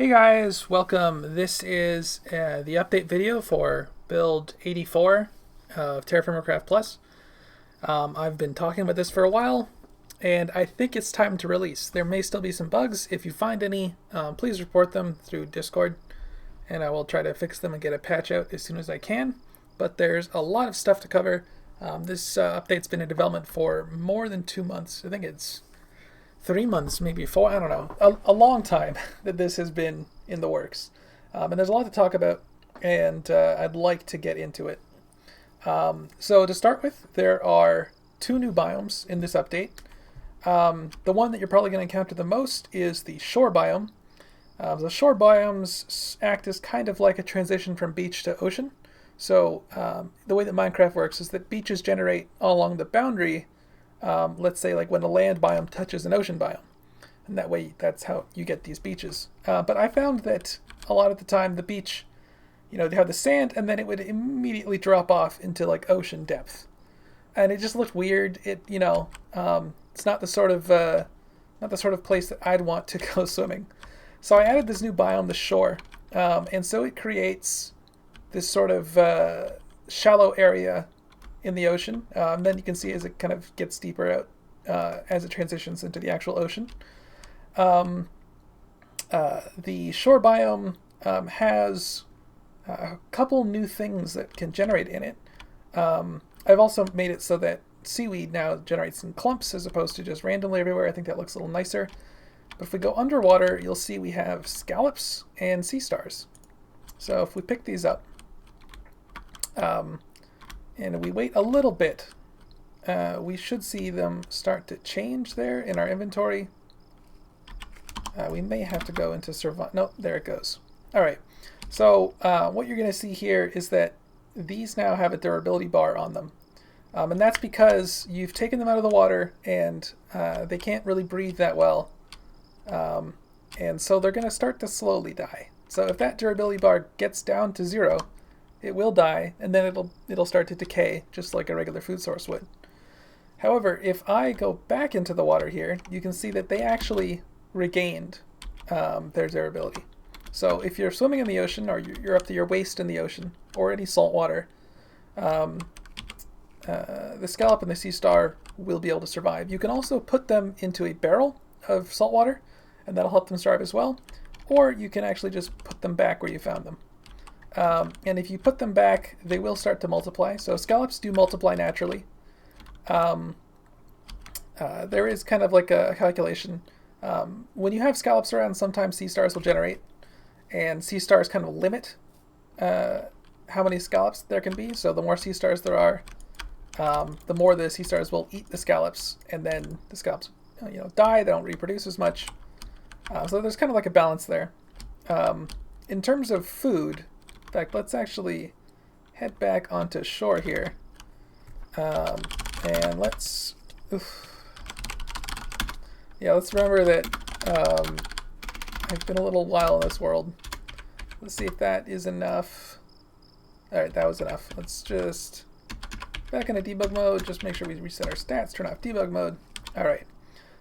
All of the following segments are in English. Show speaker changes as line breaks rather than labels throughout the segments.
Hey guys, welcome. This is the update video for build 84 of TerraFirmaCraft Plus. I've been talking about this for a while, and I think it's time to release. There may still be some bugs. If you find any, please report them through Discord, and I will try to fix them and get a patch out as soon as I can. But there's a lot of stuff to cover. This update's been in development for more than 2 months. I think it's 3 months, maybe 4, I don't know, a long time that this has been in the works. And there's a lot to talk about, and I'd like to get into it. So to start with, there are 2 new biomes in this update. The one that you're probably going to encounter the most is the shore biome. The shore biomes act as kind of like a transition from beach to ocean. So the way that Minecraft works is that beaches generate all along the boundary. Let's say like when a land biome touches an ocean biome, and that way that's how you get these beaches. But I found that a lot of the time the beach, they have the sand and then it would immediately drop off into like ocean depth, and it just looked weird. It's not the sort of place that I'd want to go swimming. So I added this new biome, the shore, and so it creates this sort of shallow area in the ocean. Then you can see as it kind of gets deeper out as it transitions into the actual ocean. The shore biome has a couple new things that can generate in it. I've also made it so that seaweed now generates in clumps as opposed to just randomly everywhere. I think that looks a little nicer. But if we go underwater, you'll see we have scallops and sea stars. So if we pick these up, and we wait a little bit, we should see them start to change there in our inventory. We may have to go into survival. No, there it goes. All right. So what you're going to see here is that these now have a durability bar on them. And that's because you've taken them out of the water and they can't really breathe that well. And so they're going to start to slowly die. So if that durability bar gets down to 0, it will die, and then it'll start to decay, just like a regular food source would. However, if I go back into the water here, you can see that they actually regained their durability. So if you're swimming in the ocean, or you're up to your waist in the ocean, or any salt water, the scallop and the sea star will be able to survive. You can also put them into a barrel of salt water, and that'll help them survive as well. Or you can actually just put them back where you found them. And if you put them back, they will start to multiply. So scallops do multiply naturally. There is kind of like a calculation. When you have scallops around, sometimes sea stars will generate, and sea stars kind of limit how many scallops there can be. So the more sea stars there are, the more the sea stars will eat the scallops, and then the scallops die. They don't reproduce as much. So there's kind of like a balance there. In terms of food, in fact, let's actually head back onto shore here, and let's remember that I've been a little while in this world. Let's see if that is enough. Alright, that was enough. Let's just back into debug mode, just make sure we reset our stats, turn off debug mode. Alright,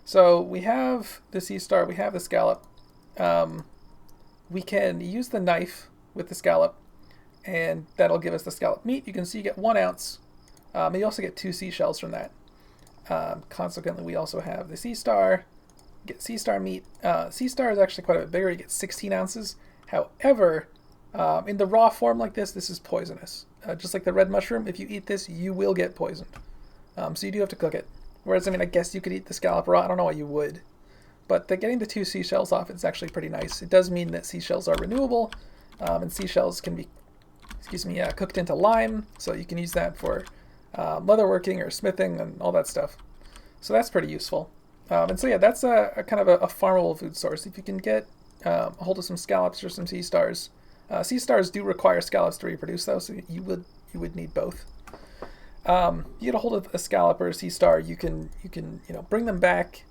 so we have the sea star, we have the scallop. We can use the knife with the scallop, and that'll give us the scallop meat. You can see you get 1 ounce. You also get 2 seashells from that. Consequently, we also have the sea star. Get sea star meat. Sea star is actually quite a bit bigger. You get 16 ounces. However, in the raw form like this is poisonous. Just like the red mushroom, if you eat this, you will get poisoned. So you do have to cook it. Whereas, I guess you could eat the scallop raw. I don't know why you would. But getting the 2 seashells off is actually pretty nice. It does mean that seashells are renewable. And seashells can be, cooked into lime, so you can use that for leatherworking or smithing and all that stuff. So that's pretty useful. And so yeah, that's a kind of a farmable food source. If you can get a hold of some scallops or some sea stars. Sea stars do require scallops to reproduce, though, so you would need both. You get a hold of a scallop or a sea star, you can bring them back.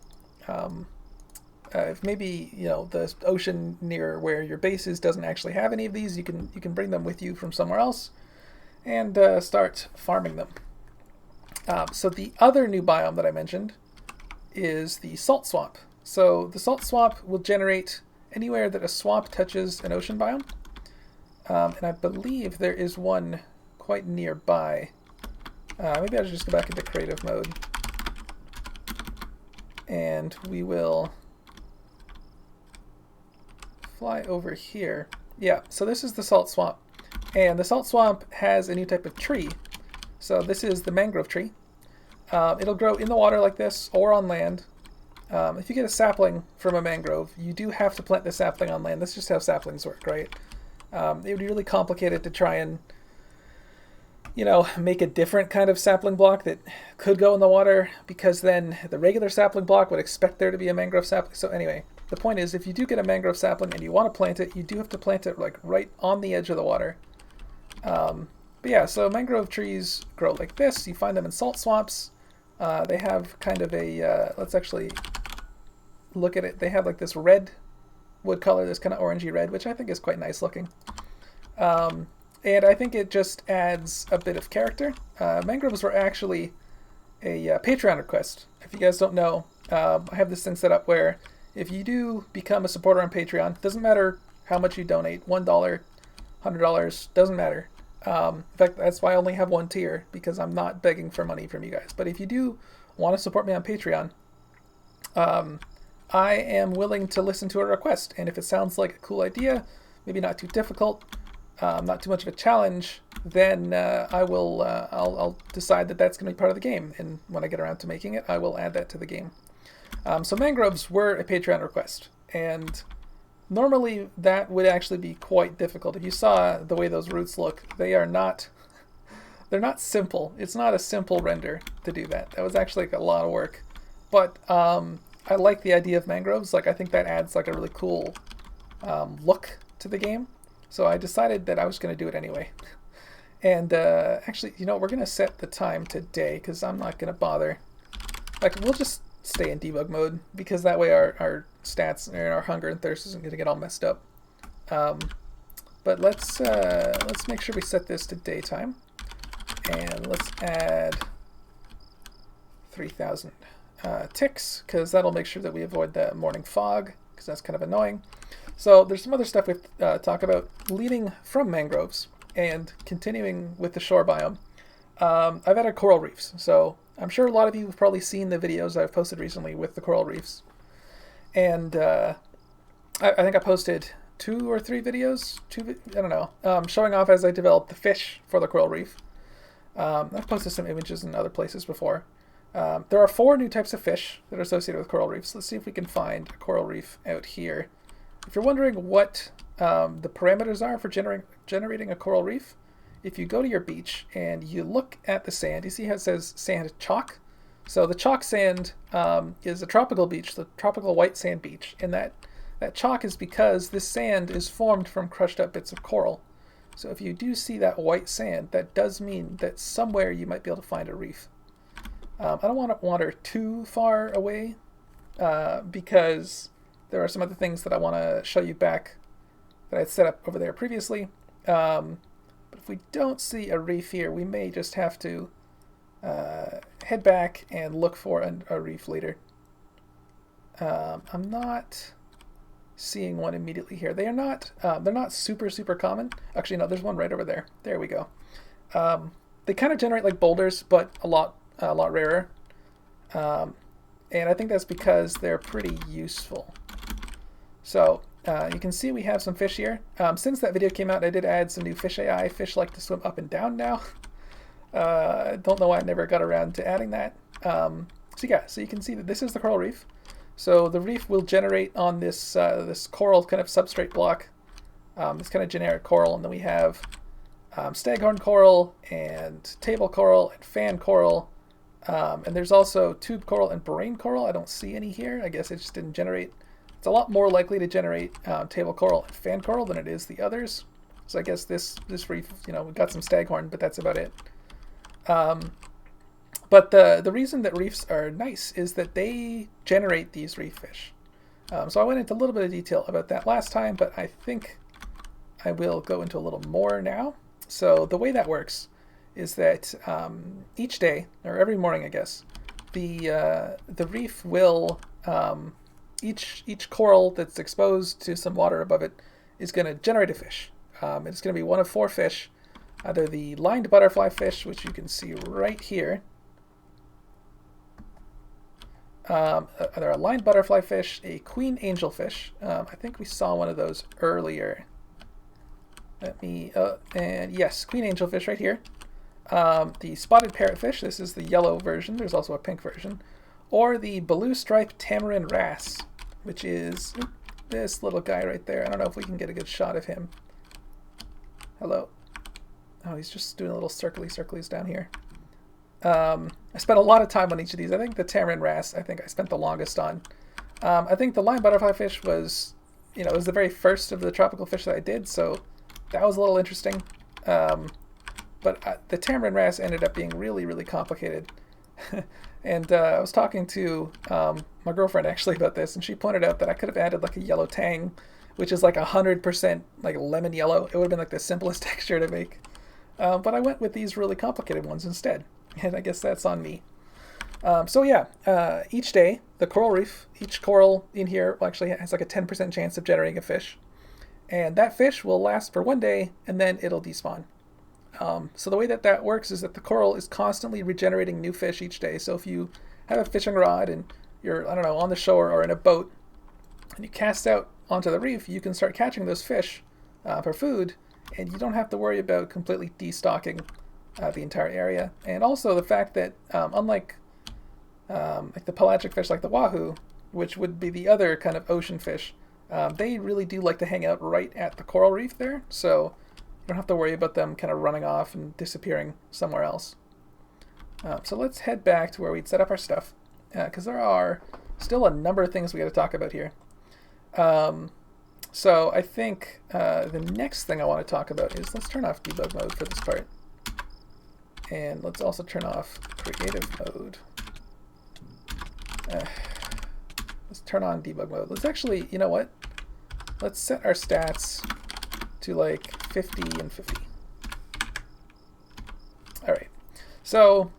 If maybe the ocean near where your base is doesn't actually have any of these, you can bring them with you from somewhere else and start farming them. So the other new biome that I mentioned is the salt swamp. So the salt swamp will generate anywhere that a swamp touches an ocean biome. And I believe there is one quite nearby. Maybe I should just go back into creative mode. And we will fly over here. Yeah, so this is the salt swamp. And the salt swamp has a new type of tree. So this is the mangrove tree. It'll grow in the water like this or on land. If you get a sapling from a mangrove, you do have to plant the sapling on land. That's just how saplings work, right? It would be really complicated to try and, you know, make a different kind of sapling block that could go in the water, because then the regular sapling block would expect there to be a mangrove sapling. So anyway, the point is, if you do get a mangrove sapling and you want to plant it, you do have to plant it like right on the edge of the water. But yeah, so mangrove trees grow like this. You find them in salt swamps. They have kind of a, let's actually look at it. They have like this red wood color, this kind of orangey red, which I think is quite nice looking. And I think it just adds a bit of character. Mangroves were actually a Patreon request. If you guys don't know, I have this thing set up where if you do become a supporter on Patreon, doesn't matter how much you donate, $1, $100, doesn't matter. In fact, that's why I only have one tier, because I'm not begging for money from you guys. But if you do want to support me on Patreon, I am willing to listen to a request. And if it sounds like a cool idea, maybe not too difficult, not too much of a challenge, then I'll decide that that's going to be part of the game. And when I get around to making it, I will add that to the game. So mangroves were a Patreon request, and normally that would actually be quite difficult. If you saw the way those roots look, they're not simple. It's not a simple render to do that. That was actually like a lot of work. But I like the idea of mangroves. Like, I think that adds like a really cool look to the game. So I decided that I was going to do it anyway. And actually, you know, we're going to set the time today, because I'm not going to bother. Like, we'll just stay in debug mode, because that way our stats and our hunger and thirst isn't going to get all messed up. But let's make sure we set this to daytime, and let's add 3,000 ticks, because that'll make sure that we avoid the morning fog, because that's kind of annoying. So there's some other stuff we have to talk about. Leading from mangroves and continuing with the shore biome, I've added coral reefs. So I'm sure a lot of you have probably seen the videos I've posted recently with the coral reefs. And I think I posted 2 or 3 videos, I don't know, showing off as I developed the fish for the coral reef. I've posted some images in other places before. There are 4 new types of fish that are associated with coral reefs. Let's see if we can find a coral reef out here. If you're wondering what the parameters are for generating a coral reef, if you go to your beach and you look at the sand, you see how it says sand chalk? So the chalk sand is a tropical beach, the tropical white sand beach. And that chalk is because this sand is formed from crushed up bits of coral. So if you do see that white sand, that does mean that somewhere you might be able to find a reef. I don't want to wander too far away because there are some other things that I want to show you back that I had set up over there previously. But if we don't see a reef here, we may just have to head back and look for a reef later. I'm not seeing one immediately here. They're not super common. Actually, no, there's one right over there. There we go. They kind of generate like boulders, but a lot rarer. And I think that's because they're pretty useful. So you can see we have some fish here. Since that video came out, I did add some new fish AI. Fish like to swim up and down now. Don't know why I never got around to adding that. So yeah, so you can see that this is the coral reef. So the reef will generate on this this coral kind of substrate block. This kind of generic coral, and then we have staghorn coral and table coral and fan coral. And there's also tube coral and brain coral. I don't see any here. I guess it just didn't generate. It's a lot more likely to generate table coral and fan coral than it is the others. So I guess this reef, you know, we got some staghorn, but that's about it. But the reason that reefs are nice is that they generate these reef fish. So I went into a little bit of detail about that last time, but I think I will go into a little more now. So the way that works is that each day, or every morning, I guess, the reef will each coral that's exposed to some water above it is going to generate a fish. It's going to be one of 4 fish, either the lined butterfly fish, which you can see right here. Either a lined butterfly fish, a queen angelfish. I think we saw one of those earlier. And yes, queen angelfish right here. The spotted parrotfish, this is the yellow version, there's also a pink version. Or the blue striped tamarin wrasse, which is this little guy right there. I don't know if we can get a good shot of him. Hello. Oh, he's just doing a little circlies down here. I spent a lot of time on each of these. I think the tamarin wrasse, I spent the longest on. I think the line butterfly fish was, it was the very first of the tropical fish that I did, so that was a little interesting. But the tamarin wrasse ended up being really, really complicated. And I was talking to my girlfriend actually about this, and she pointed out that I could have added like a yellow tang, which is like 100% like lemon yellow. It would have been like the simplest texture to make. But I went with these really complicated ones instead. And I guess that's on me. So yeah, each day, the coral reef, each coral in here actually has like a 10% chance of generating a fish. And that fish will last for 1 day, and then it'll despawn. So the way that works is that the coral is constantly regenerating new fish each day. So if you have a fishing rod and you're, I don't know, on the shore or in a boat, and you cast out onto the reef, you can start catching those fish for food, and you don't have to worry about completely destocking the entire area. And also the fact that unlike like the pelagic fish like the wahoo, which would be the other kind of ocean fish, they really do like to hang out right at the coral reef there, so you don't have to worry about them kind of running off and disappearing somewhere else. So let's head back to where we'd set up our stuff, because there are still a number of things we got to talk about here. So I think the next thing I want to talk about is, let's turn off debug mode for this part. And let's also turn off creative mode. Let's turn on debug mode. Let's actually, you know what? Let's set our stats to like 50 and 50. All right. So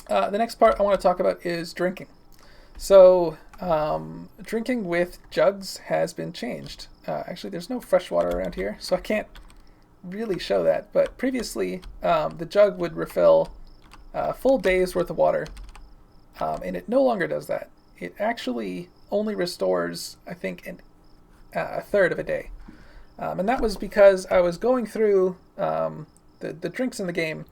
the next part I want to talk about is drinking. So drinking with jugs has been changed. Actually, there's no fresh water around here, so I can't really show that. But previously, the jug would refill a full day's worth of water, and it no longer does that. It actually only restores, I think, a third of a day. And that was because I was going through the drinks in the game,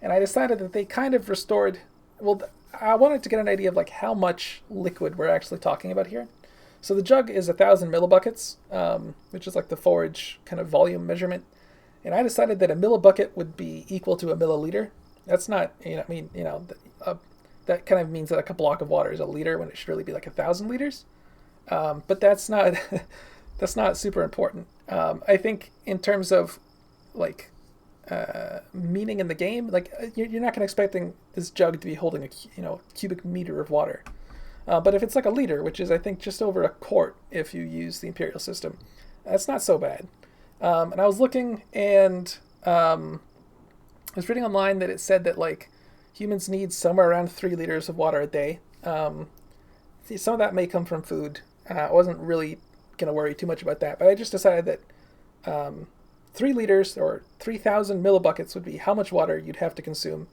and I decided that they kind of restored, well, I wanted to get an idea of like how much liquid we're actually talking about here. So the jug is 1,000 millibuckets, which is like the forage kind of volume measurement. And I decided that a millibucket would be equal to a milliliter. That's not, that kind of means that like a block of water is a liter when it should really be like 1,000 liters. But that's not that's not super important. I think in terms of like meaning in the game, like you're not going to expecting this jug to be holding a cubic meter of water. But if it's like a liter, which is I think just over a quart if you use the imperial system, that's not so bad. And I was looking, and I was reading online that it said that like humans need somewhere around 3 liters of water a day. Some of that may come from food. I wasn't really going to worry too much about that, but I just decided that 3 liters or 3,000 millibuckets would be how much water you'd have to consume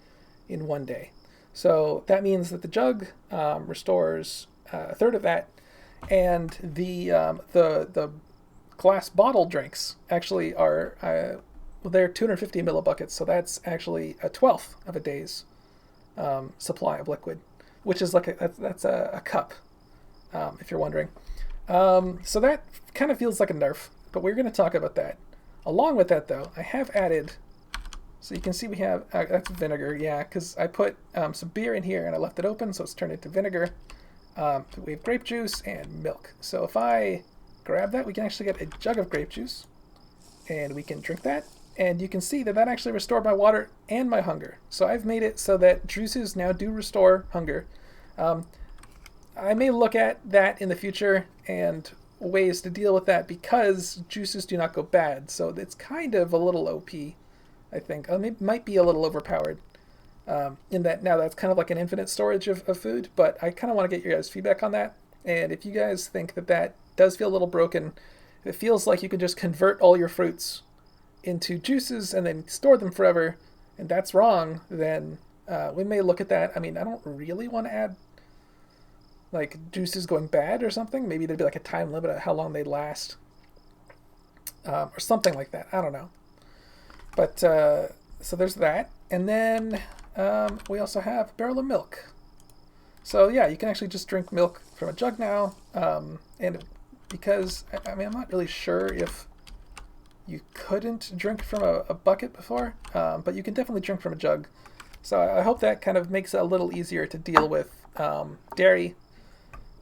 in 1 day. So that means that the jug restores a third of that, and the glass bottle drinks actually are they're 250 millibuckets, so that's actually a 1/12 of a day's supply of liquid, which is like that's a cup, if you're wondering. So that kind of feels like a nerf, but we're going to talk about that. Along with that, though, I have added, so you can see we have, that's vinegar, yeah, because I put some beer in here and I left it open, so it's turned into vinegar. We have grape juice and milk. So if I grab that, we can actually get a jug of grape juice, and we can drink that. And you can see that actually restored my water and my hunger. So I've made it so that juices now do restore hunger. I may look at that in the future and ways to deal with that, because juices do not go bad. So it's kind of a little OP, I think. It might be a little overpowered in that now that's kind of like an infinite storage of food, but I kind of want to get your guys' feedback on that. And if you guys think that that does feel a little broken, it feels like you can just convert all your fruits into juices and then store them forever, and that's wrong, then we may look at that. I mean, I don't really want to add like juices going bad or something. Maybe there'd be like a time limit on how long they last, or something like that. I don't know. But so there's that, and then we also have a barrel of milk. So yeah, you can actually just drink milk from a jug now, and because I mean, I'm not really sure if you couldn't drink from a bucket before, but you can definitely drink from a jug. So I hope that kind of makes it a little easier to deal with dairy.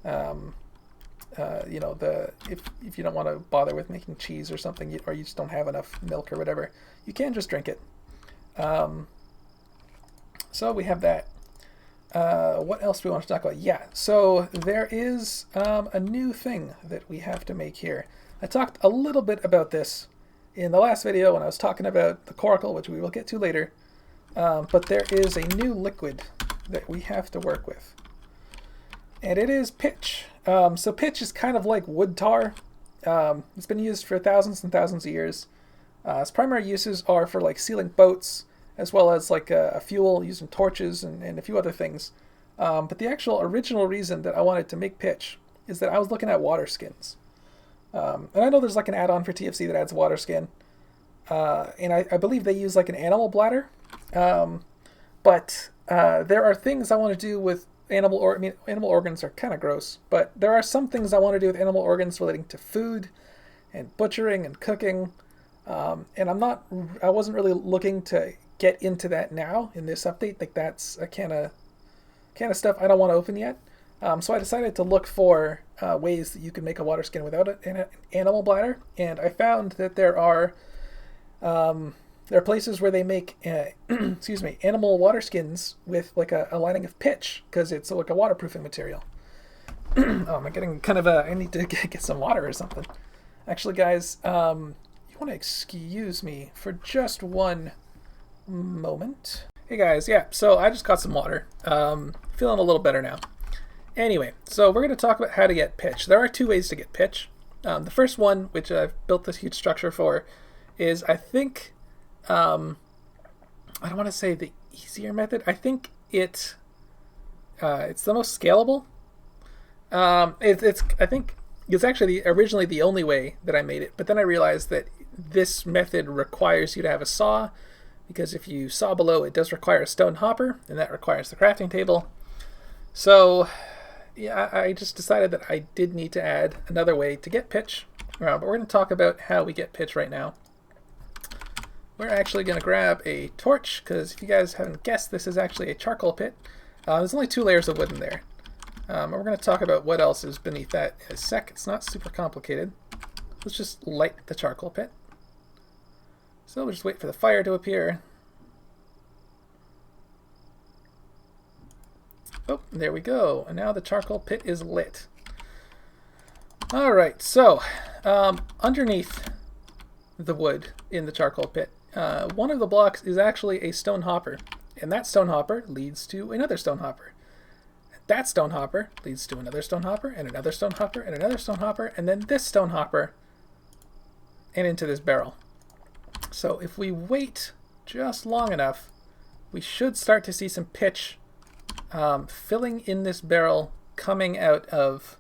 You know, if you don't want to bother with making cheese or something, or you just don't have enough milk or whatever, you can just drink it. So we have that. What else do we want to talk about? Yeah, so there is a new thing that we have to make here. I talked a little bit about this in the last video when I was talking about the coracle, which we will get to later. But there is a new liquid that we have to work with, and it is pitch. So pitch is kind of like wood tar. It's been used for thousands and thousands of years. Its primary uses are for like sealing boats, as well as like a fuel used in torches and a few other things. But the actual original reason that I wanted to make pitch is that I was looking at water skins. And I know there's like an add-on for TFC that adds water skin. And I believe they use like an animal bladder. But there are things I want to do with animal organs are kind of gross, but there are some things I want to do with animal organs relating to food and butchering and cooking. And I wasn't really looking to get into that now in this update. Like that's a kind of stuff I don't want to open yet. So I decided to look for ways that you can make a water skin without an animal bladder, and I found that there are places where they make excuse me, animal water skins with like a lining of pitch, because it's like a waterproofing material. Oh, I'm getting kind of I need to get some water or something. Actually, guys, you want to excuse me for just one moment. Hey guys, yeah, so I just got some water. Feeling a little better now. Anyway, so we're going to talk about how to get pitch. There are two ways to get pitch. The first one, which I've built this huge structure for, is I think, I don't want to say the easier method. I think it's the most scalable. I think it's actually originally the only way that I made it, but then I realized that this method requires you to have a saw, because if you saw below, it does require a stone hopper, and that requires the crafting table. So yeah, I just decided that I did need to add another way to get pitch. But we're going to talk about how we get pitch right now. We're actually going to grab a torch, because if you guys haven't guessed, this is actually a charcoal pit. There's only 2 layers of wood in there. And we're going to talk about what else is beneath that in a sec. It's not super complicated. Let's just light the charcoal pit. So we'll just wait for the fire to appear. Oh, there we go. And now the charcoal pit is lit. Alright, so underneath the wood in the charcoal pit, one of the blocks is actually a stone hopper. And that stone hopper leads to another stone hopper. That stone hopper leads to another stone hopper, and another stone hopper, and another stone hopper, and then this stone hopper, and into this barrel. So if we wait just long enough, we should start to see some pitch filling in this barrel coming out of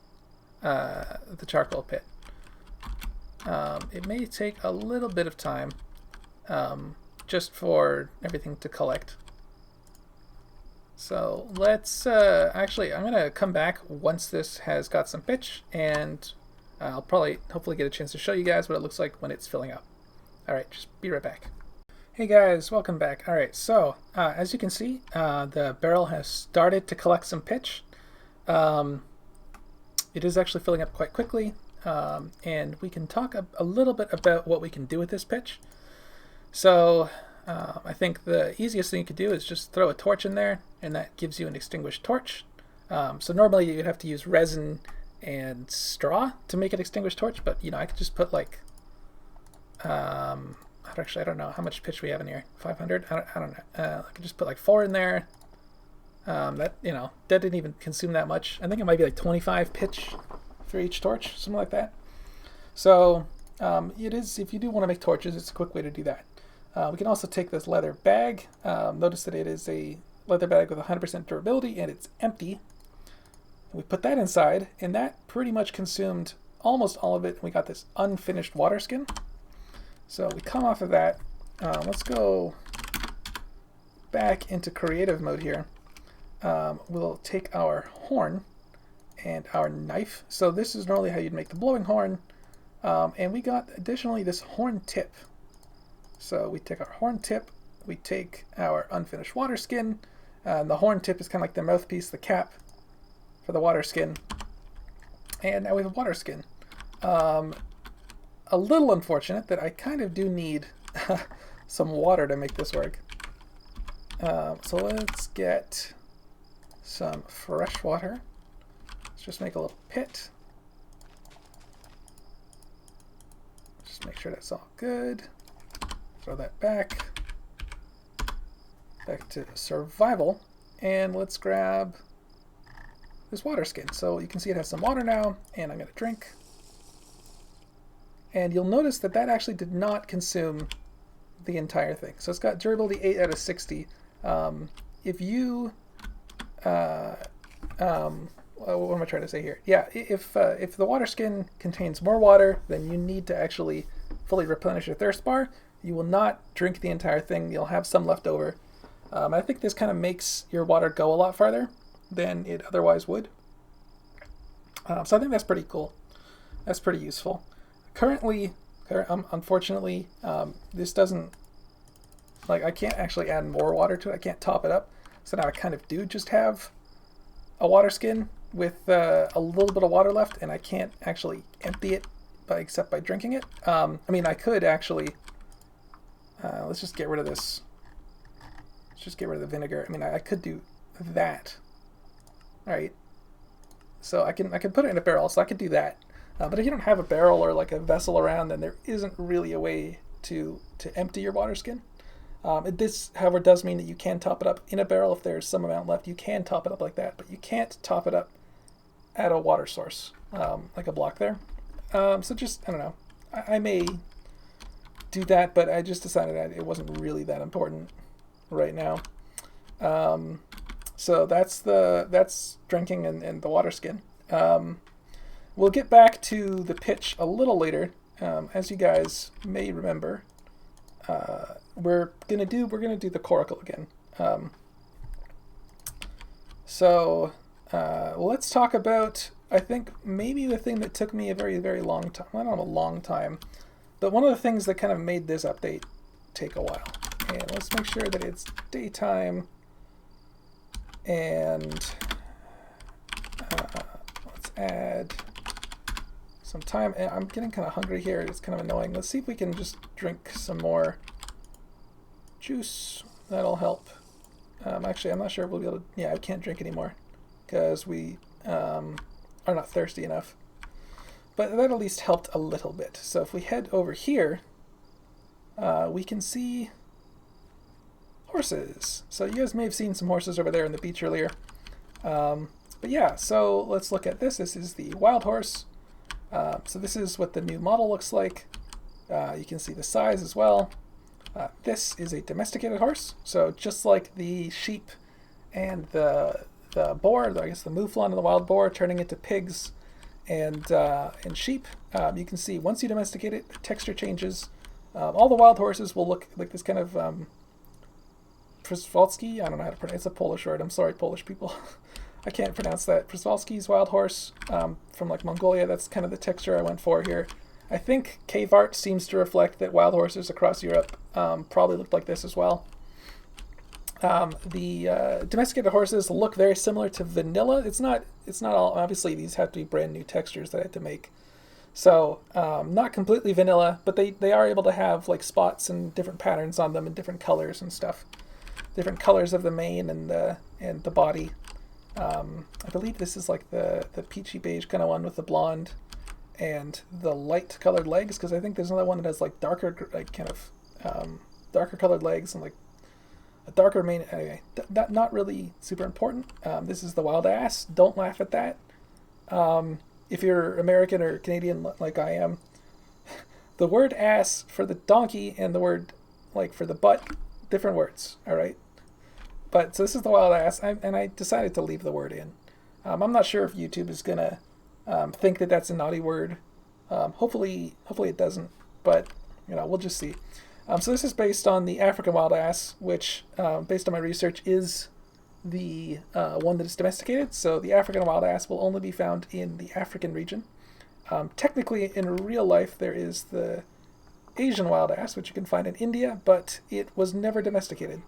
the charcoal pit. It may take a little bit of time just for everything to collect. So let's actually, I'm going to come back once this has got some pitch, and I'll hopefully get a chance to show you guys what it looks like when it's filling up. Alright, just be right back. Hey guys, welcome back. Alright, so as you can see, the barrel has started to collect some pitch. It is actually filling up quite quickly, and we can talk a little bit about what we can do with this pitch. So I think the easiest thing you could do is just throw a torch in there, and that gives you an extinguished torch. So normally you'd have to use resin and straw to make an extinguished torch, but you know, I could just put like actually, I don't know how much pitch we have in here. 500? I don't know. I could just put like 4 in there. That didn't even consume that much. I think it might be like 25 pitch for each torch, something like that. So it is, if you do want to make torches, it's a quick way to do that. We can also take this leather bag. Notice that it is a leather bag with 100% durability and it's empty. We put that inside, and that pretty much consumed almost all of it. We got this unfinished water skin. So we come off of that. Let's go back into creative mode here. We'll take our horn and our knife. So this is normally how you'd make the blowing horn. And we got additionally this horn tip. So we take our horn tip, we take our unfinished water skin. The horn tip is kind of like the mouthpiece, the cap for the water skin. And now we have a water skin. A little unfortunate that I kind of do need some water to make this work. So let's get some fresh water. Let's just make a little pit. Just make sure that's all good. Throw that back to survival, and let's grab this water skin. So you can see it has some water now, and I'm going to drink. And you'll notice that that actually did not consume the entire thing. So it's got durability 8 out of 60. If you, what am I trying to say here? Yeah, if the water skin contains more water, then you need to actually fully replenish your thirst bar. You will not drink the entire thing. You'll have some left over. I think this kind of makes your water go a lot farther than it otherwise would. So I think that's pretty cool. That's pretty useful. Currently, unfortunately, this doesn't, like, I can't actually add more water to it. I can't top it up. So now I kind of do just have a water skin with a little bit of water left, and I can't actually empty it except by drinking it. I mean, I could actually, let's just get rid of this. Let's just get rid of the vinegar. I mean, I could do that. All right. So I can put it in a barrel, so I could do that. But if you don't have a barrel or like a vessel around, then there isn't really a way to empty your water skin. This, however, does mean that you can top it up in a barrel if there's some amount left. You can top it up like that, but you can't top it up at a water source, like a block there. So just, I don't know. I may do that, but I just decided that it wasn't really that important right now. So that's drinking and the water skin. We'll get back to the pitch a little later. As you guys may remember, we're gonna do the coracle again. So let's talk about, I think, maybe the thing that took me a very, very long time. I don't know, a long time, but one of the things that kind of made this update take a while. And let's make sure that it's daytime. And let's add some time. I'm getting kind of hungry here. It's kind of annoying. Let's see if we can just drink some more juice. That'll help. Actually, I'm not sure if we'll be able to. Yeah, I can't drink anymore because we are not thirsty enough. But that at least helped a little bit. So if we head over here, we can see horses. So you guys may have seen some horses over there on the beach earlier. But yeah, so let's look at this. This is the wild horse. So this is what the new model looks like. You can see the size as well. This is a domesticated horse. So just like the sheep and the boar, I guess the mouflon and the wild boar turning into pigs and sheep, you can see once you domesticate it, the texture changes. All the wild horses will look like this kind of Przewalski. I don't know how to pronounce. It's a Polish word. I'm sorry, Polish people. I can't pronounce that. Przewalski's wild horse from like Mongolia. That's kind of the texture I went for here. I think cave art seems to reflect that wild horses across Europe probably looked like this as well. The domesticated horses look very similar to vanilla. It's not all, obviously these have to be brand new textures that I had to make. So not completely vanilla, but they are able to have like spots and different patterns on them and different colors and stuff. Different colors of the mane and the body. I believe this is like the peachy beige kind of one with the blonde and the light colored legs, because I think there's another one that has like darker, like kind of darker colored legs and like A darker mane, anyway, not really super important. This is the wild ass. Don't laugh at that. If you're American or Canadian like I am, the word ass for the donkey and the word like for the butt, different words, all right? But so this is the wild ass, and I decided to leave the word in. I'm not sure if YouTube is going to think that that's a naughty word. Hopefully it doesn't, but we'll just see. So this is based on the African wild ass, which, based on my research, is the one that is domesticated. So the African wild ass will only be found in the African region. Technically, in real life, there is the Asian wild ass, which you can find in India, but it was never domesticated.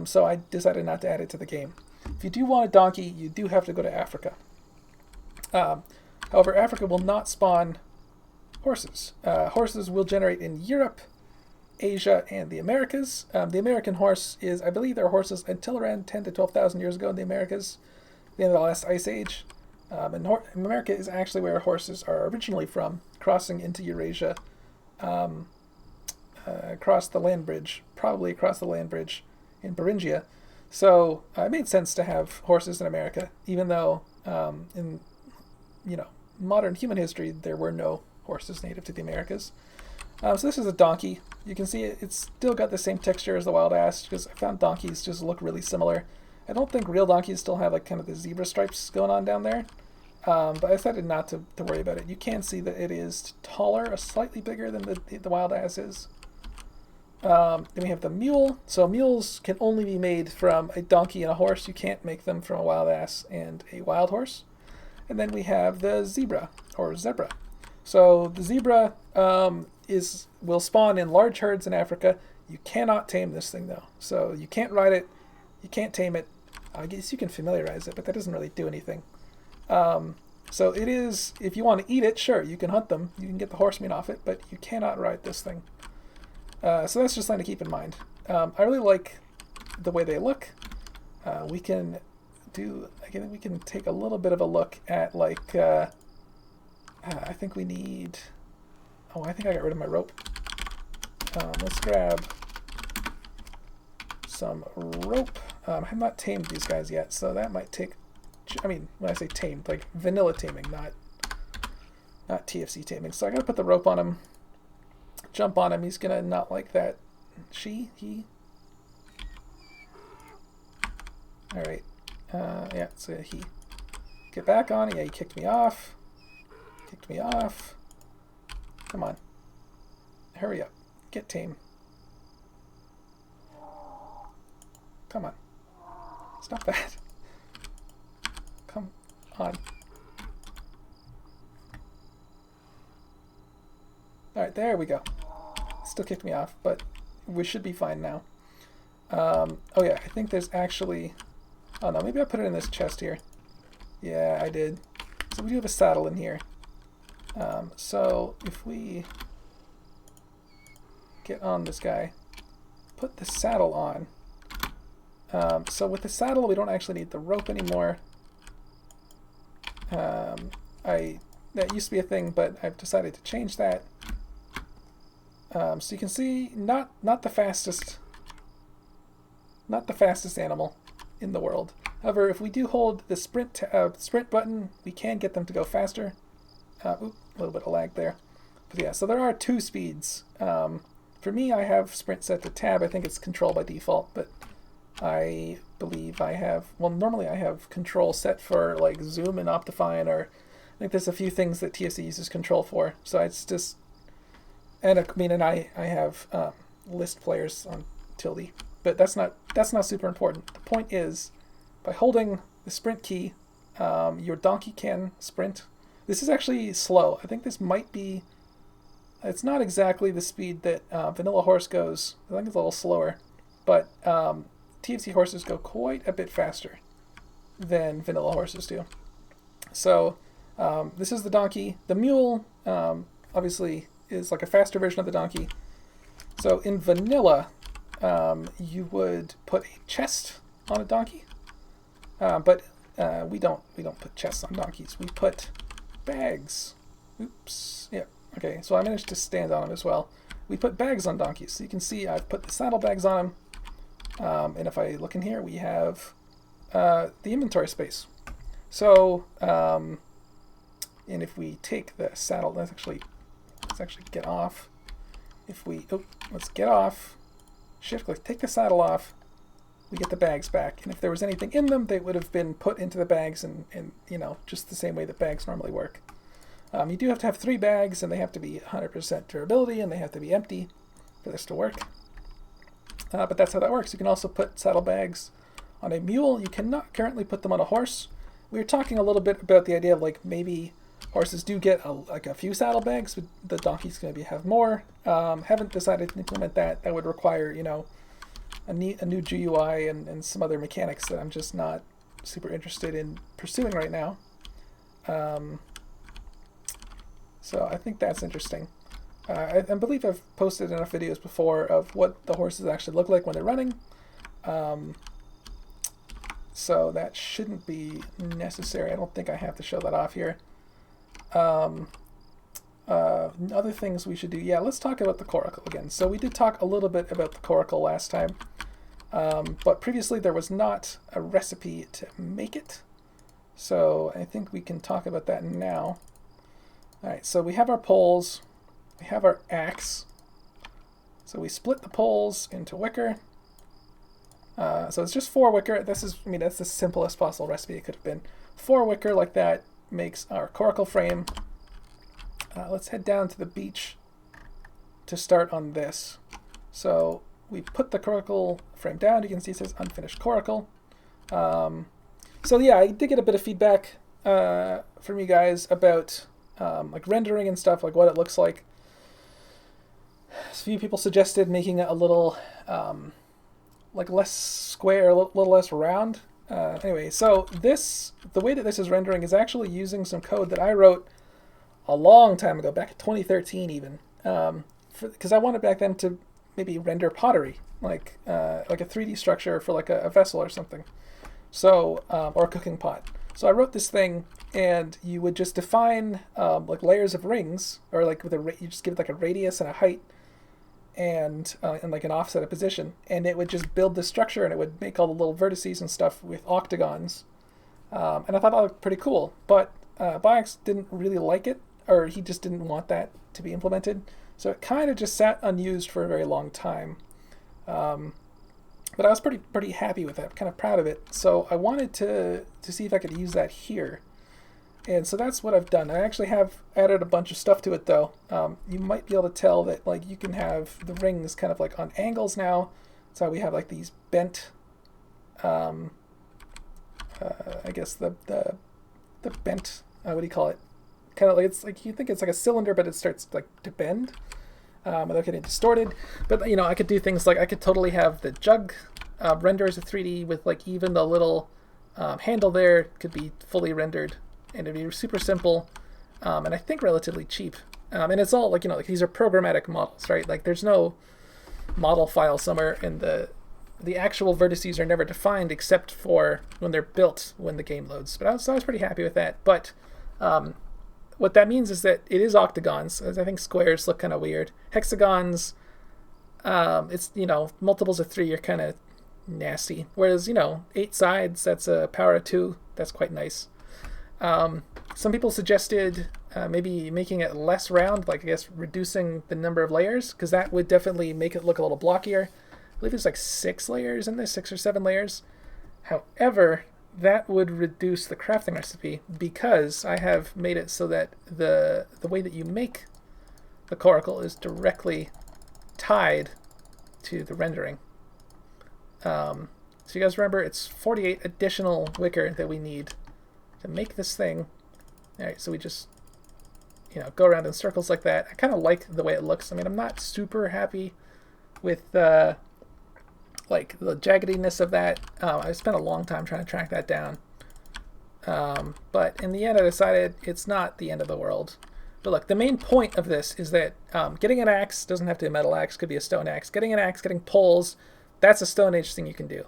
So I decided not to add it to the game. If you do want a donkey, you do have to go to Africa. However, Africa will not spawn horses. Horses will generate in Europe, Asia, and the Americas. The American horse is, I believe there are horses until around 10 to 12,000 years ago in the Americas, the end of the last ice age. And America is actually where horses are originally from, crossing into Eurasia, across the land bridge, probably across the land bridge in Beringia. So it made sense to have horses in America, even though in modern human history there were no horses native to the Americas. So this is a donkey. You can see it's still got the same texture as the wild ass, because I found donkeys just look really similar. I don't think real donkeys still have like kind of the zebra stripes going on down there, but I decided not to worry about it. You can see that it is taller, slightly bigger than the wild ass is. Then we have the mule. So mules can only be made from a donkey and a horse. You can't make them from a wild ass and a wild horse. And then we have the zebra, or zebra. So the zebra will spawn in large herds in Africa. You cannot tame this thing though. So you can't ride it, you can't tame it. I guess you can familiarize it, but that doesn't really do anything. So it is, if you want to eat it, sure, you can hunt them, you can get the horse meat off it, but you cannot ride this thing. So that's just something to keep in mind. I really like the way they look. We can take a little bit of a look at like, I think we need, I think I got rid of my rope. Let's grab some rope. I have not tamed these guys yet, so that might take, when I say tamed, like vanilla taming, not TFC taming. So I gotta put the rope on him, jump on him. He's gonna not like that. He. All right. Yeah, so he. Get back on it. Yeah, he kicked me off. Come on. Hurry up. Get tame. Come on. Stop that. Come on. Alright, there we go. Still kicked me off, but we should be fine now. Oh yeah, I think there's actually... Oh no, maybe I put it in this chest here. Yeah, I did. So we do have a saddle in here. So if we get on this guy, put the saddle on. So with the saddle, we don't actually need the rope anymore. That used to be a thing, but I've decided to change that. So you can see, not the fastest animal in the world. However, if we do hold the sprint button, we can get them to go faster. A little bit of lag there. But yeah, so there are two speeds. For me, I have sprint set to tab. I think it's control by default, but I believe I have, normally I have control set for like zoom and optifine, or I think there's a few things that TFC uses control for. So it's just, and I have list players on tilde, but that's not super important. The point is, by holding the sprint key, your donkey can sprint. This is actually slow. I think this might be, it's not exactly the speed that vanilla horse goes. I think it's a little slower, but TFC horses go quite a bit faster than vanilla horses do. So this is the donkey. The mule obviously is like a faster version of the donkey. So in vanilla, you would put a chest on a donkey, but we don't put chests on donkeys. We put bags. Oops. Yeah. Okay. So I managed to stand on him as well. We put bags on donkeys. So you can see I've put the saddlebags on him. And if I look in here, we have the inventory space. So, and if we take the saddle, let's actually get off. If we, let's get off, shift click, take the saddle off, we get the bags back. And if there was anything in them, they would have been put into the bags and you know, just the same way that bags normally work. You do have to have 3 bags, and they have to be 100% durability, and they have to be empty for this to work. But that's how that works. You can also put saddlebags on a mule. You cannot currently put them on a horse. We were talking a little bit about the idea of like maybe horses do get like a few saddlebags, but the donkey's going to have more. Haven't decided to implement that. That would require, you know, a new GUI and some other mechanics that I'm just not super interested in pursuing right now. So I think that's interesting. I believe I've posted enough videos before of what the horses actually look like when they're running. So that shouldn't be necessary. I don't think I have to show that off here. Other things we should do. Yeah, let's talk about the coracle again. So we did talk a little bit about the coracle last time. But previously there was not a recipe to make it. So I think we can talk about that now. Alright, so we have our poles. We have our axe. So we split the poles into wicker. So it's just 4 wicker. This is, I mean, that's the simplest possible recipe it could have been. 4 wicker like that makes our coracle frame. Let's head down to the beach to start on this. So we put the coracle frame down. You can see it says unfinished coracle. So yeah, I did get a bit of feedback from you guys about like rendering and stuff, like what it looks like. A few people suggested making it a little like less square, a little less round. Anyway, so the way that this is rendering is actually using some code that I wrote a long time ago, back in 2013 even, because I wanted back then to maybe render pottery, like a 3D structure for like a vessel or something, so or a cooking pot. So I wrote this thing, and you would just define like layers of rings, or like with you just give it like a radius and a height, and like an offset of position, and it would just build this structure, and it would make all the little vertices and stuff with octagons. And I thought that looked pretty cool, but Biomes didn't really like it, or he just didn't want that to be implemented. So it kind of just sat unused for a very long time. But I was pretty happy with it. I'm kind of proud of it. So I wanted to see if I could use that here. And so that's what I've done. I actually have added a bunch of stuff to it, though. You might be able to tell that like you can have the rings kind of like on angles now. So we have like these bent, I guess the bent, what do you call it? Kind of like, it's like, you think it's like a cylinder, but it starts like to bend without getting distorted. But you know, I could do things like I could totally have the jug render as a 3D with like even the little handle there could be fully rendered, and it'd be super simple, and I think relatively cheap. And it's all like, you know, like these are programmatic models, right? Like there's no model file somewhere, and the actual vertices are never defined except for when they're built when the game loads. But I was pretty happy with that. But what that means is that it is octagons, as I think squares look kind of weird. Hexagons, it's, you know, multiples of 3 are kind of nasty. Whereas, you know, 8 sides, that's a power of 2. That's quite nice. Some people suggested maybe making it less round, like I guess reducing the number of layers, because that would definitely make it look a little blockier. I believe there's like 6 layers in this, 6 or 7 layers. However, that would reduce the crafting recipe, because I have made it so that the way that you make the coracle is directly tied to the rendering. So you guys remember, it's 48 additional wicker that we need to make this thing. All right, so we just, you know, go around in circles like that. I kind of like the way it looks. I mean, I'm not super happy with like the jaggediness of that. I spent a long time trying to track that down. But in the end, I decided it's not the end of the world. But look, the main point of this is that getting an axe doesn't have to be a metal axe, could be a stone axe. Getting an axe, getting poles, that's a Stone Age thing you can do.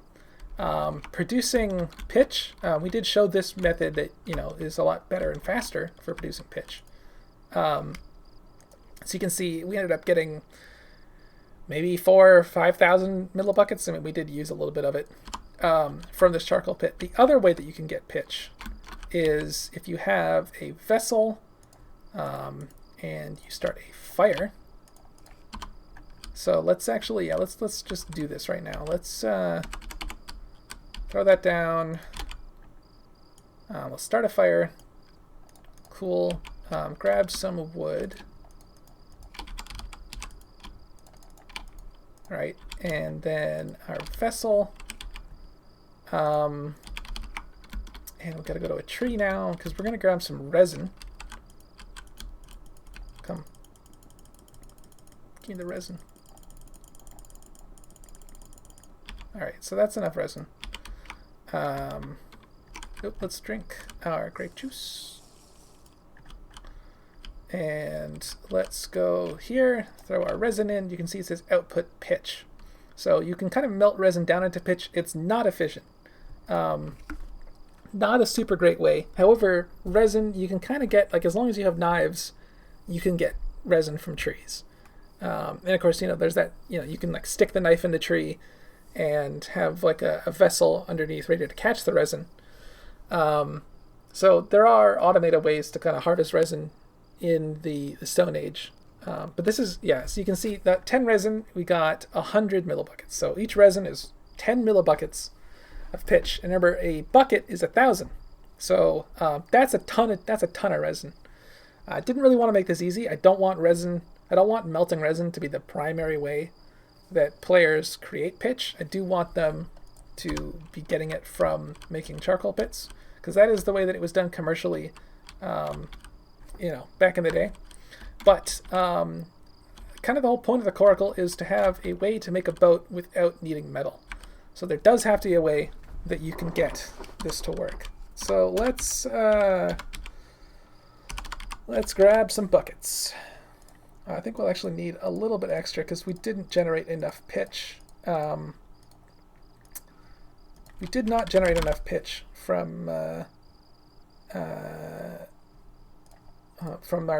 Producing pitch, we did show this method that, you know, is a lot better and faster for producing pitch. So you can see we ended up getting maybe 4,000 or 5,000 millibuckets. I mean, we did use a little bit of it from this charcoal pit. The other way that you can get pitch is if you have a vessel and you start a fire. So let's actually, let's just do this right now. Let's throw that down. We'll start a fire. Cool. Grab some wood. All right, and then our vessel. And we've got to go to a tree now because we're going to grab some resin. Come. Give me the resin. Alright, so that's enough resin. Let's drink our grape juice. And let's go here, throw our resin in. You can see it says output pitch. So you can kind of melt resin down into pitch. It's not efficient. Not a super great way. However, resin you can kind of get, like as long as you have knives, you can get resin from trees. And of course, there's that, you can like stick the knife in the tree and have like a vessel underneath ready to catch the resin. So there are automated ways to kind of harvest resin in the Stone Age. But this is, so you can see that 10 resin, we got 100 millibuckets. So each resin is 10 millibuckets of pitch. And remember, a bucket is 1,000. So that's a ton of resin. I didn't really want to make this easy. I don't want melting resin to be the primary way that players create pitch. I do want them to be getting it from making charcoal pits, because that is the way that it was done commercially, back in the day. But kind of the whole point of the coracle is to have a way to make a boat without needing metal. So there does have to be a way that you can get this to work. So let's grab some buckets. I think we'll actually need a little bit extra because we didn't generate enough pitch. We did not generate enough pitch from our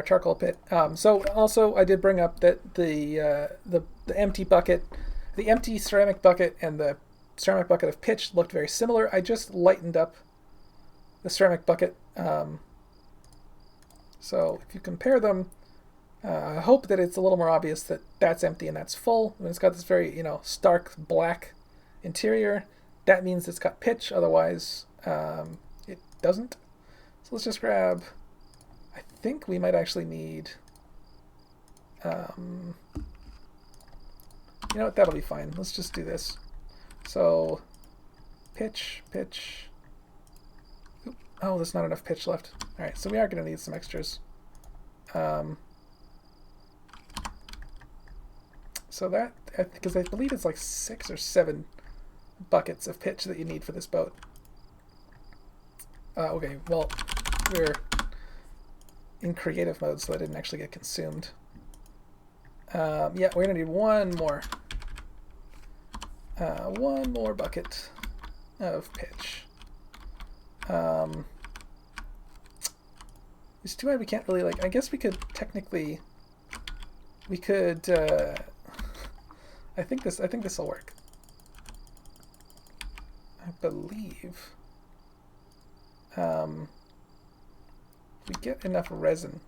charcoal pit. So also I did bring up that the empty bucket, the empty ceramic bucket and the ceramic bucket of pitch looked very similar. I just lightened up the ceramic bucket. So if you compare them, I hope that it's a little more obvious that that's empty and that's full. When it's got this very, stark black interior, that means it's got pitch. Otherwise, it doesn't. So let's just grab. I think we might actually need. You know what? That'll be fine. Let's just do this. So, pitch. Oop. Oh, there's not enough pitch left. All right, so we are going to need some extras. So that, because I believe it's like 6 or 7 buckets of pitch that you need for this boat. Okay, well, we're in creative mode, so that didn't actually get consumed. Yeah, we're gonna need one more bucket of pitch. It's too bad we can't really, I guess we could technically, I think this will work. I believe we get enough resin.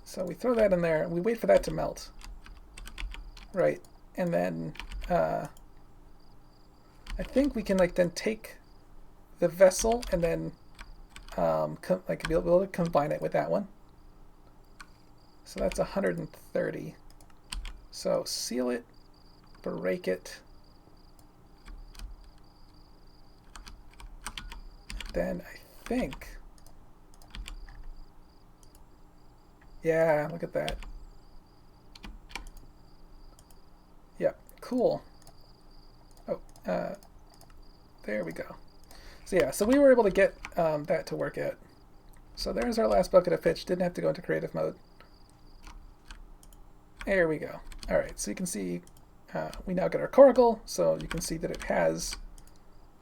So we throw that in there and we wait for that to melt. Right. And then I think we can then take the vessel and then be able to combine it with that one. So that's 130. So seal it, break it. Then I think, yeah, look at that. Yep, cool. Oh, there we go. So yeah, so we were able to get that to work out. So there's our last bucket of pitch. Didn't have to go into creative mode. There we go. All right, so you can see we now get our coracle. So you can see that it has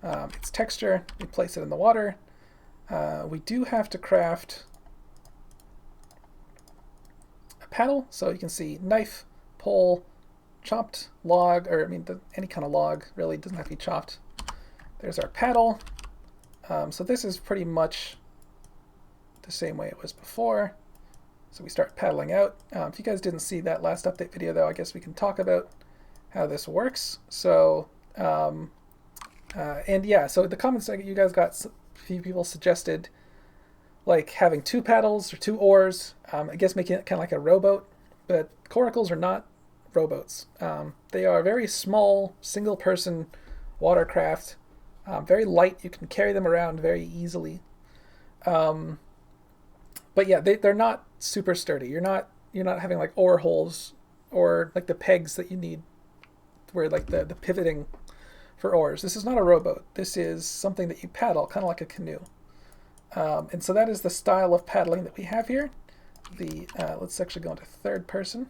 its texture. We place it in the water. We do have to craft a paddle. So you can see knife, pole, chopped log, or I mean any kind of log really, doesn't have to be chopped. There's our paddle. So this is pretty much the same way it was before. So we start paddling out. If you guys didn't see that last update video though, I guess we can talk about how this works. So and yeah, so the comments that you guys got, a few people suggested like having 2 paddles or 2 oars, I guess making it kind of like a rowboat, but coracles are not rowboats. They are very small, single person watercraft, very light. You can carry them around very easily. But yeah, they're not super sturdy. You're not having like oar holes or like the pegs that you need where like the pivoting for oars. This is not a rowboat. This is something that you paddle, kind of like a canoe. And so that is the style of paddling that we have here. Let's actually go into third person.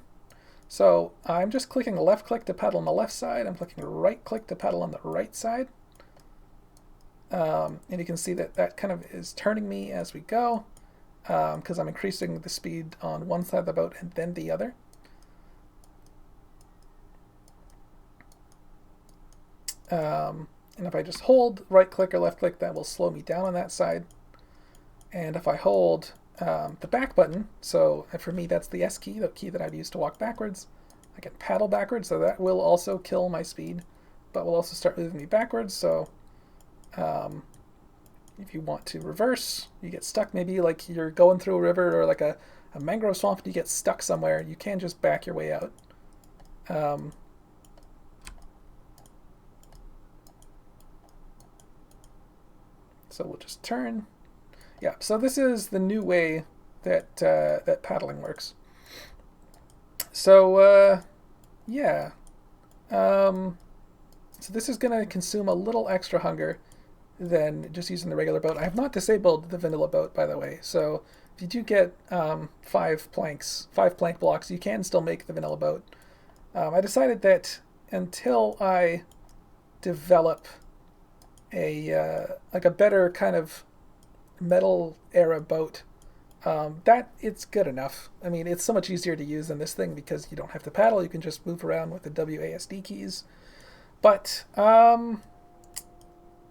So I'm just clicking left click to paddle on the left side. I'm clicking right click to paddle on the right side. And you can see that that kind of is turning me as we go, because I'm increasing the speed on one side of the boat and then the other. And if I just hold right click or left click, that will slow me down on that side. And if I hold the back button, so for me that's the S key, the key that I'd use to walk backwards, I can paddle backwards, so that will also kill my speed, but will also start moving me backwards. So if you want to reverse, you get stuck, maybe like you're going through a river or like a mangrove swamp and you get stuck somewhere, you can just back your way out. So we'll just turn. Yeah, so this is the new way that that paddling works. So yeah, so this is going to consume a little extra hunger than just using the regular boat. I have not disabled the vanilla boat, by the way. So if you do get 5 plank blocks, you can still make the vanilla boat. I decided that until I develop like a better kind of metal era boat, that it's good enough. I mean, it's so much easier to use than this thing because you don't have to paddle. You can just move around with the WASD keys. But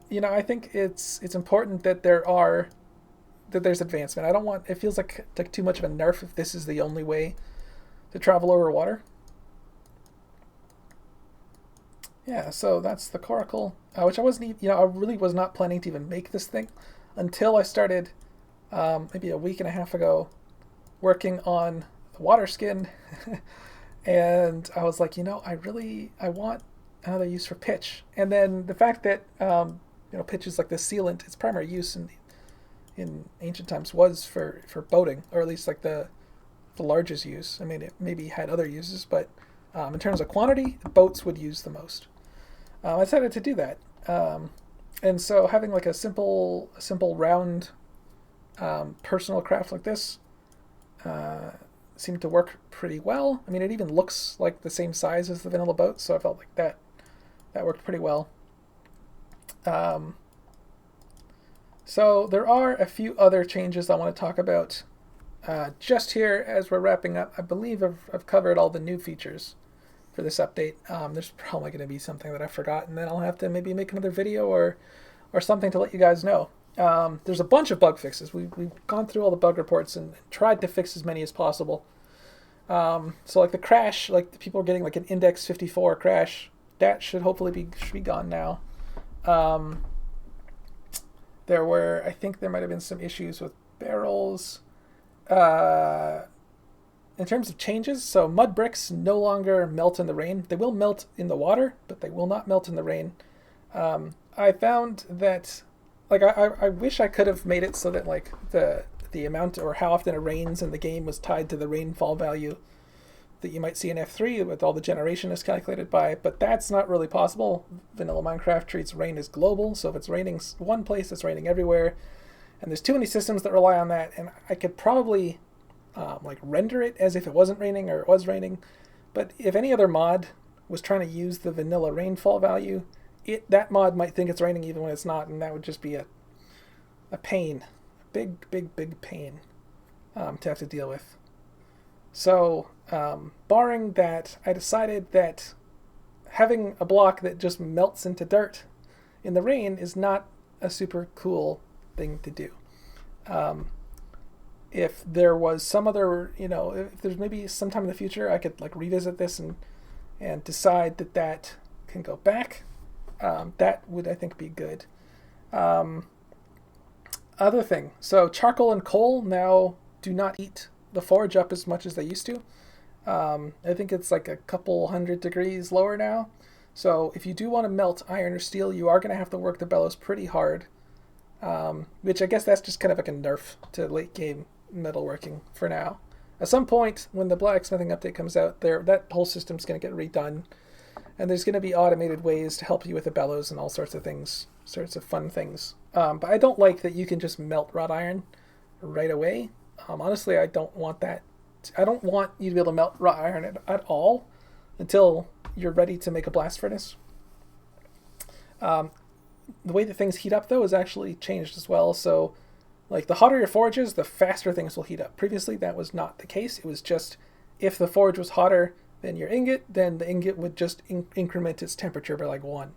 you know, I think it's important that there's advancement. I don't want, it feels like too much of a nerf if this is the only way to travel over water. Yeah, so that's the coracle, which I wasn't, I really was not planning to even make this thing until I started maybe a week and a half ago working on the water skin. And I was like, I want another use for pitch. And then the fact that pitch is like the sealant, its primary use in ancient times was for boating, or at least like the largest use. I mean, it maybe had other uses, but in terms of quantity, boats would use the most. I decided to do that. And so having like a simple round personal craft like this seemed to work pretty well. I mean, it even looks like the same size as the vanilla boat, so I felt like that worked pretty well. So there are a few other changes I want to talk about just here as we're wrapping up. I believe I've covered all the new features for this update. There's probably going to be something that I forgot, and then I'll have to maybe make another video or something to let you guys know. There's a bunch of bug fixes. We've gone through all the bug reports and tried to fix as many as possible. So like the crash, like the people are getting like an index 54 crash, that should hopefully be gone now. I think there might have been some issues with barrels. In terms of changes, so mud bricks no longer melt in the rain. They will melt in the water, but they will not melt in the rain. I found that, like, I wish I could have made it so that like the amount or how often it rains in the game was tied to the rainfall value that you might see in F3 with all the generation is calculated by, but that's not really possible. Vanilla Minecraft treats rain as global, so if it's raining one place, it's raining everywhere, and there's too many systems that rely on that, and I could probably like render it as if it wasn't raining or it was raining, but if any other mod was trying to use the vanilla rainfall value, that mod might think it's raining even when it's not, and that would just be a pain, a big pain to have to deal with. So, barring that, I decided that having a block that just melts into dirt in the rain is not a super cool thing to do. Um, if there was some other, if there's maybe sometime in the future I could like revisit this and decide that that can go back, that would, I think, be good. Um, Other thing, so charcoal and coal now do not heat the forge up as much as they used to. I think it's like a couple 100 degrees lower now. So if you do want to melt iron or steel, you are going to have to work the bellows pretty hard. Which I guess that's just kind of like a nerf to late game metalworking for now. At some point, when the blacksmithing update comes out, that whole system's going to get redone, and there's going to be automated ways to help you with the bellows and all sorts of things, sorts of fun things. But I don't like that you can just melt wrought iron right away. Honestly, I don't want that. I don't want you to be able to melt wrought iron at all until you're ready to make a blast furnace. The way that things heat up, though, has actually changed as well. So, like, the hotter your forge is, the faster things will heat up. Previously, that was not the case. It was just if the forge was hotter than your ingot, then the ingot would just increment its temperature by like 1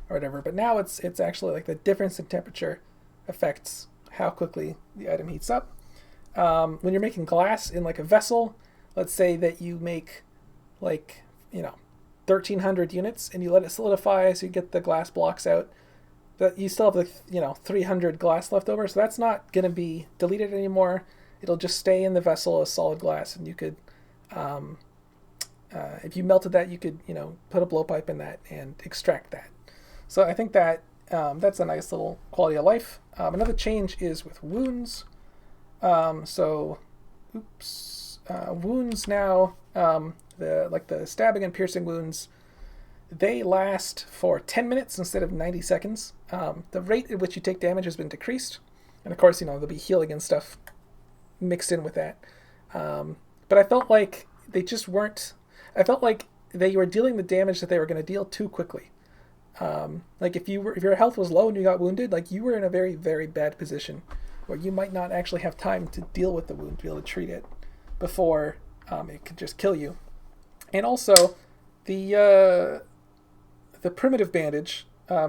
or whatever. But now it's actually like the difference in temperature affects how quickly the item heats up. When you're making glass in like a vessel, let's say that you make like 1,300 units and you let it solidify so you get the glass blocks out, that you still have 300 glass left over, so that's not going to be deleted anymore. It'll just stay in the vessel as solid glass, and you could if you melted that, you could put a blowpipe in that and extract that. So I think that that's a nice little quality of life. Another change is with wounds. Wounds now, the stabbing and piercing wounds, they last for 10 minutes instead of 90 seconds. The rate at which you take damage has been decreased. And of course, there'll be healing and stuff mixed in with that. But I felt like they just weren't... I felt like they were dealing the damage that they were going to deal too quickly. Like if your health was low and you got wounded, like you were in a very, very bad position where you might not actually have time to deal with the wound, to be able to treat it before it could just kill you. And also, the primitive bandage,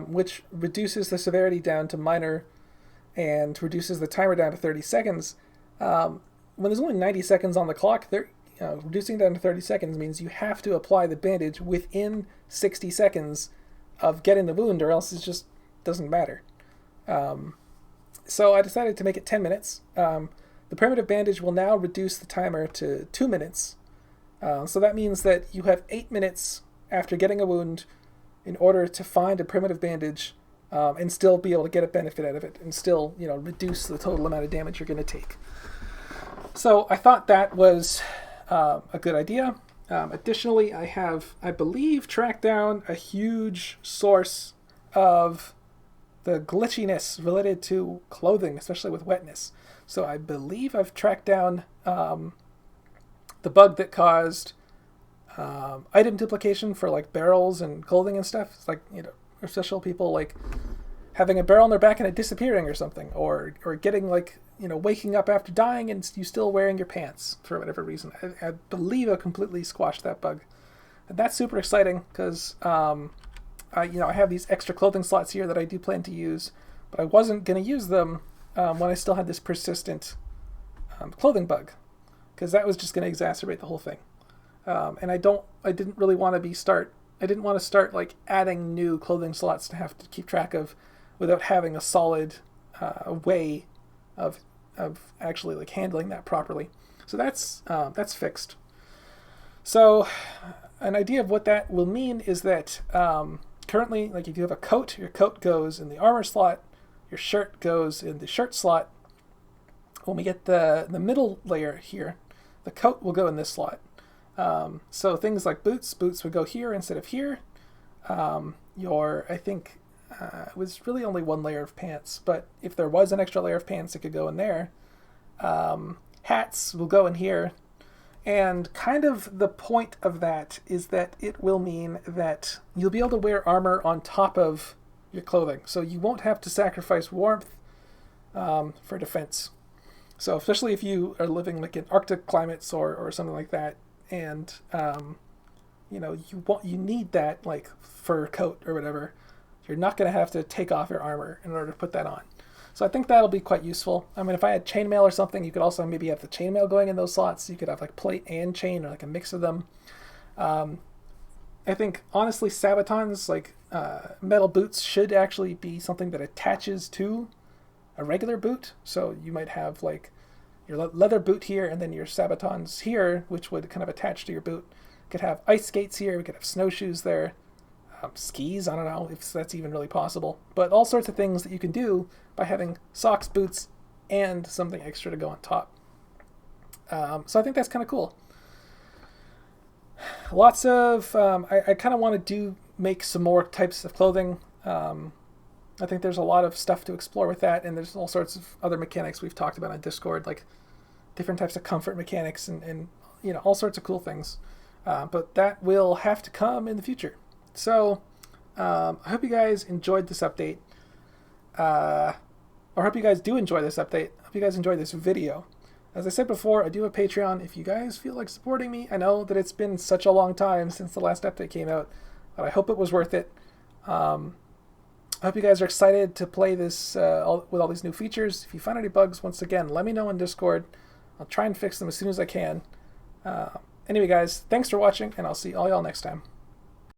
which reduces the severity down to minor and reduces the timer down to 30 seconds. When there's only 90 seconds on the clock, reducing down to 30 seconds means you have to apply the bandage within 60 seconds of getting the wound, or else it just doesn't matter. So I decided to make it 10 minutes. The primitive bandage will now reduce the timer to 2 minutes. So that means that you have 8 minutes after getting a wound in order to find a primitive bandage and still be able to get a benefit out of it and still, reduce the total amount of damage you're going to take. So I thought that was a good idea. Additionally, I believe, tracked down a huge source of the glitchiness related to clothing, especially with wetness. So I believe I've tracked down the bug that caused item duplication for like barrels and clothing and stuff. It's like, especially people like having a barrel on their back and it disappearing or something, or getting like, waking up after dying and you still wearing your pants for whatever reason. I believe I completely squashed that bug. And that's super exciting because I have these extra clothing slots here that I do plan to use, but I wasn't going to use them when I still had this persistent clothing bug, because that was just going to exacerbate the whole thing. And I didn't want to start like adding new clothing slots to have to keep track of without having a solid way of actually like handling that properly. So that's fixed. So an idea of what that will mean is that currently, like if you have a coat, your coat goes in the armor slot, your shirt goes in the shirt slot. When we get the middle layer here, the coat will go in this slot. So things like boots would go here instead of here. It was really only one layer of pants, but if there was an extra layer of pants, it could go in there. Hats will go in here. And kind of the point of that is that it will mean that you'll be able to wear armor on top of your clothing. So you won't have to sacrifice warmth for defense. So especially if you are living like in Arctic climates or something like that, and you need that like fur coat or whatever, you're not going to have to take off your armor in order to put that on. So I think that'll be quite useful. I mean, if I had chainmail or something, you could also maybe have the chainmail going in those slots. You could have like plate and chain or like a mix of them. I think honestly, Sabatons like metal boots should actually be something that attaches to a regular boot. So you might have like your leather boot here and then your Sabatons here, which would kind of attach to your boot. You could have ice skates here. We could have snowshoes there. Skis, I don't know if that's even really possible. But all sorts of things that you can do by having socks, boots, and something extra to go on top. So I think that's kind of cool. Lots of... I kind of want to make some more types of clothing. I think there's a lot of stuff to explore with that, and there's all sorts of other mechanics we've talked about on Discord, like different types of comfort mechanics and all sorts of cool things. But that will have to come in the future. So I hope you guys enjoyed this update. Or I hope you guys do enjoy this update. I hope you guys enjoyed this video. As I said before, I do have a Patreon. If you guys feel like supporting me, I know that it's been such a long time since the last update came out, but I hope it was worth it. I hope you guys are excited to play this with all these new features. If you find any bugs, once again, let me know in Discord. I'll try and fix them as soon as I can. Anyway, guys, thanks for watching, and I'll see all y'all next time.